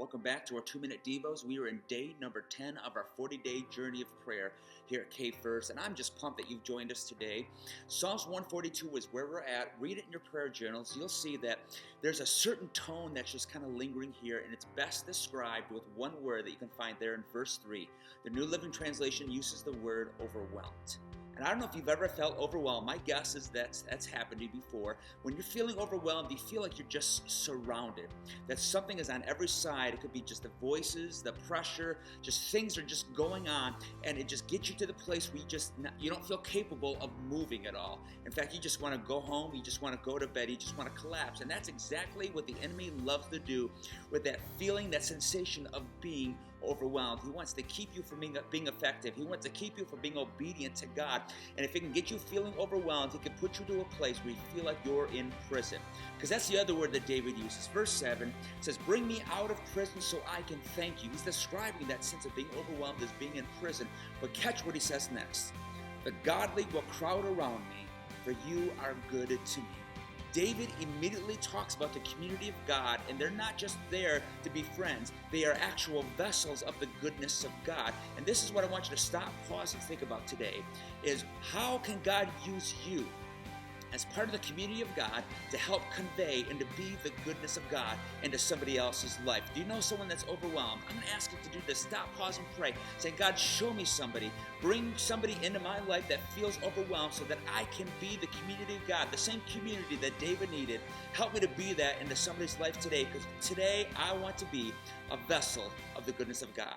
Welcome back to our 2-minute Devos. We are in day number 10 of our 40-day journey of prayer here at K First, and I'm just pumped that you've joined us today. Psalms 142 is where we're at. Read it in your prayer journals. You'll see that there's a certain tone that's just kind of lingering here, and it's best described with one word that you can find there in verse 3. The New Living Translation uses the word overwhelmed. And I don't know if you've ever felt overwhelmed. My guess is that's happened to you before. When you're feeling overwhelmed, you feel like you're just surrounded. That something is on every side. It could be just the voices, the pressure, just things are just going on, and it just gets you to the place where you don't feel capable of moving at all. In fact, you just want to go home. You just want to go to bed. You just want to collapse. And that's exactly what the enemy loves to do with that feeling, that sensation of being overwhelmed. He wants to keep you from being effective. He wants to keep you from being obedient to God. And if he can get you feeling overwhelmed, he can put you to a place where you feel like you're in prison. Because that's the other word that David uses. Verse 7 says, "Bring me out of prison so I can thank you." He's describing that sense of being overwhelmed as being in prison. But catch what he says next. "The godly will crowd around me, for you are good to me." David immediately talks about the community of God, and they're not just there to be friends. They are actual vessels of the goodness of God. And this is what I want you to stop, pause, and think about today, is how can God use you as part of the community of God to help convey and to be the goodness of God into somebody else's life? Do you know someone that's overwhelmed? I'm going to ask you to do this. Stop, pause, and pray. Say, God, show me somebody. Bring somebody into my life that feels overwhelmed so that I can be the community of God, the same community that David needed. Help me to be that into somebody's life today, because today I want to be a vessel of the goodness of God.